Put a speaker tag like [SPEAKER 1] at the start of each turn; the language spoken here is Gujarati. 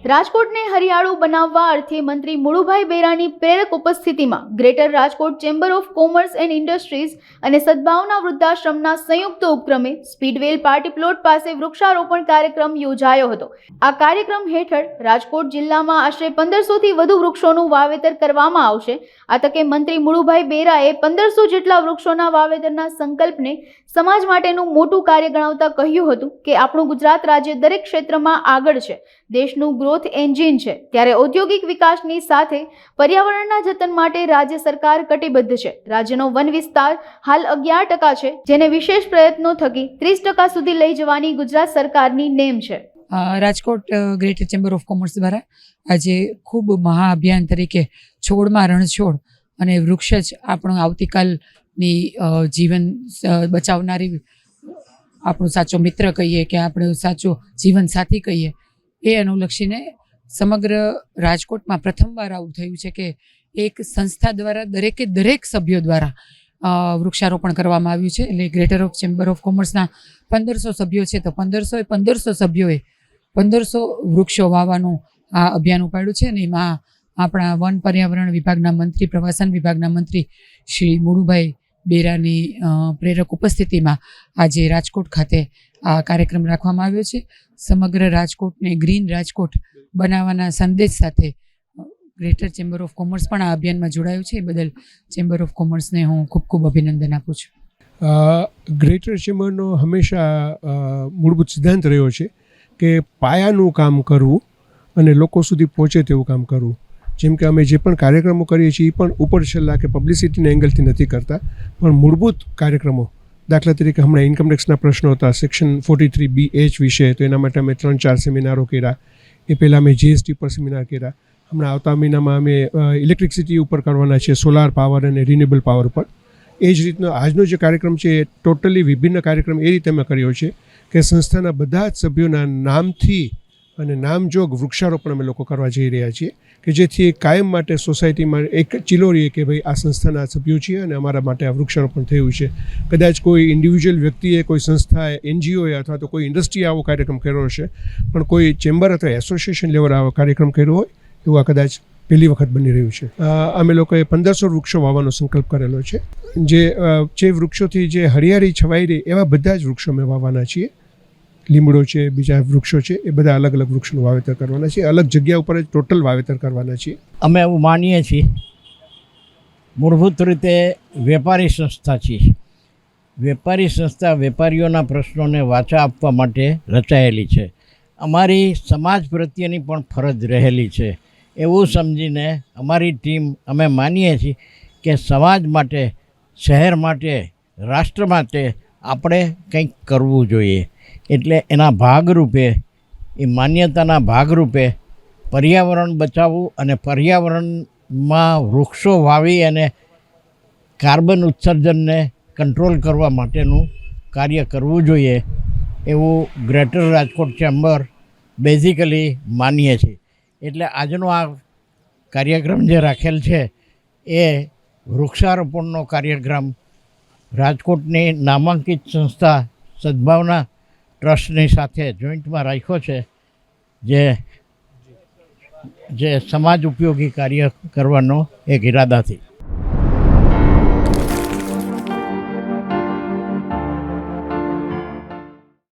[SPEAKER 1] રાજકોટને હરિયાળું બનાવવા અર્થે મંત્રી મુળુભાઈ બેરાની પ્રેરક ઉપસ્થિતિમાં greater Rajkot chamber of commerce and industries અને સદભાવના વૃદ્ધાશ્રમના સંયુક્ત ઉપક્રમે સ્પીડવેલ પાર્ટી પ્લોટ પાસે વૃક્ષારોપણ કાર્યક્રમ યોજાયો હતો। આ કાર્યક્રમ હેઠળ રાજકોટ જિલ્લામાં આશરે 1500થી વધુ વૃક્ષોનું વાવેતર કરવામાં આવશે। આ તકે મંત્રી મુળુભાઈ બેરાએ 1500 જેટલા વૃક્ષોના વાવેતરના સંકલ્પને સમાજ માટેનું મોટું કાર્ય ગણાવતા કહ્યું હતું કે આપણું ગુજરાત રાજ્ય દરેક ક્ષેત્રમાં આગળ છે, દેશનું ગ્રોથ એન્જિન છે, ત્યારે ઔદ્યોગિક વિકાસની સાથે પર્યાવરણના જતન માટે રાજ્ય સરકાર કટિબદ્ધ છે। રાજ્યનો વન વિસ્તાર હાલ 11% છે, જેને વિશેષ પ્રયત્નો થકી 30% સુધી લઈ જવાની ગુજરાત સરકારની નેમ છે।
[SPEAKER 2] Rajkot greater chamber of commerce દ્વારા આજે ખૂબ મહાઅભિયાન તરીકે છોડમાં રણછોડ અને વૃક્ષ જ આપણું આવતીકાલની જીવન બચાવનારી આપણો સાચો મિત્ર કહીએ કે આપણો સાચો જીવન સાથી કહીએ, એ અનુલક્ષીને સમગ્ર રાજકોટમાં પ્રથમવાર આવું થયું છે કે એક સંસ્થા દ્વારા દરેક સભ્યો દ્વારા વૃક્ષારોપણ કરવામાં આવ્યું છે। એટલે ગ્રેટર ઓફ ચેમ્બર ઓફ કોમર્સના 1500 સભ્યો છે, તો 1500 સભ્યોએ 1500 વૃક્ષો વાવવાનું આ અભિયાન ઉપાડ્યું છે। અને એમાં આપણા વન પર્યાવરણ વિભાગના મંત્રી, પ્રવાસન વિભાગના મંત્રી શ્રી મુળુભાઈ બેરાની પ્રેરક ઉપસ્થિતિમાં આજે રાજકોટ ખાતે આ કાર્યક્રમ રાખવામાં આવ્યો છે। સમગ્ર રાજકોટને ગ્રીન રાજકોટ બનાવવાના સંદેશ સાથે ગ્રેટર ચેમ્બર ઓફ કોમર્સ પણ આ અભિયાનમાં જોડાયું છે। એ બદલ ચેમ્બર ઓફ કોમર્સને હું ખૂબ અભિનંદન આપું છું।
[SPEAKER 3] ગ્રેટર ચેમ્બરનો હંમેશા મૂળભૂત સિદ્ધાંત રહ્યો છે કે પાયાનું કામ કરવું અને લોકો સુધી પહોંચે તેવું કામ કરવું। જેમ કે અમે જે પણ કાર્યક્રમો કરીએ છીએ એ પણ ઉપર છેલ્લા કે પબ્લિસિટીના એંગલથી નથી કરતા, પણ મૂળભૂત કાર્યક્રમો, દાખલા તરીકે હમણાં ઇન્કમ ટેક્સના પ્રશ્નો હતા, સેક્શન 43BH વિશે, તો એના માટે અમે 3-4 સેમિનારો કર્યા। એ પહેલાં અમે GST પર સેમિનાર કર્યા। હમણાં આવતા મહિનામાં અમે ઇલેક્ટ્રિસિટી ઉપર કરવાના છે, સોલાર પાવર અને રિન્યુએબલ પાવર પર। એ જ રીતનો આજનો જે કાર્યક્રમ છે એ ટોટલી વિભિન્ન કાર્યક્રમ એ રીતે અમે કર્યો છે કે સંસ્થાના બધા જ સભ્યોના નામથી અને નામજોગ વૃક્ષારોપણ અમે લોકો કરવા જઈ રહ્યા છીએ કે જેથી કાયમ માટે સોસાયટીમાં એક ચીલો રહીએ કે ભાઈ આ સંસ્થાના સભ્યો છીએ અને અમારા માટે આ વૃક્ષારોપણ થયું છે। કદાચ કોઈ ઇન્ડિવિજ્યુઅલ વ્યક્તિએ, કોઈ સંસ્થાએ, NGOએ અથવા તો કોઈ ઇન્ડસ્ટ્રીએ આવો કાર્યક્રમ કર્યો હશે, પણ કોઈ ચેમ્બર અથવા એસોસિએશન લેવલ આવો કાર્યક્રમ કર્યો હોય એવું આ કદાચ પહેલી વખત બની રહ્યું છે। અમે લોકોએ 1500 વૃક્ષો વાવવાનો સંકલ્પ કરેલો છે। જે વૃક્ષોથી જે હરિયાળી છવાઈ રહી એવા બધા જ વૃક્ષો અમે વાવવાના છીએ। લીમડો છે, બીજા વૃક્ષો છે, એ બધા અલગ અલગ વૃક્ષનું વાવેતર કરવાના છે, અલગ જગ્યા ઉપર જ ટોટલ વાવેતર કરવાના છીએ।
[SPEAKER 4] અમે એવું માનીએ છીએ, મૂળભૂત રીતે વેપારી સંસ્થા છીએ। વેપારી સંસ્થા વેપારીઓના પ્રશ્નોને વાચા આપવા માટે રચાયેલી છે। અમારી સમાજ પ્રત્યેની પણ ફરજ રહેલી છે। એવું સમજીને અમારી ટીમ અમે માનીએ છીએ કે સમાજ માટે, શહેર માટે, રાષ્ટ્ર માટે આપણે કંઈક કરવું જોઈએ। એટલે એના ભાગરૂપે, એ માન્યતાના ભાગરૂપે પર્યાવરણ બચાવવું અને પર્યાવરણમાં વૃક્ષો વાવી અને કાર્બન ઉત્સર્જનને કંટ્રોલ કરવા માટેનું કાર્ય કરવું જોઈએ એવું ગ્રેટર રાજકોટ ચેમ્બર બેઝિકલી માનીએ છીએ। એટલે આજનો આ કાર્યક્રમ જે રાખેલ છે એ વૃક્ષારોપણનો કાર્યક્રમ રાજકોટની નામાંકિત સંસ્થા સદભાવના ટ્રસ્ટની સાથે જોઈન્ટમાં રાખ્યો છે, જે સમાજ ઉપયોગી કાર્ય કરવાનો એક ઈરાદાથી।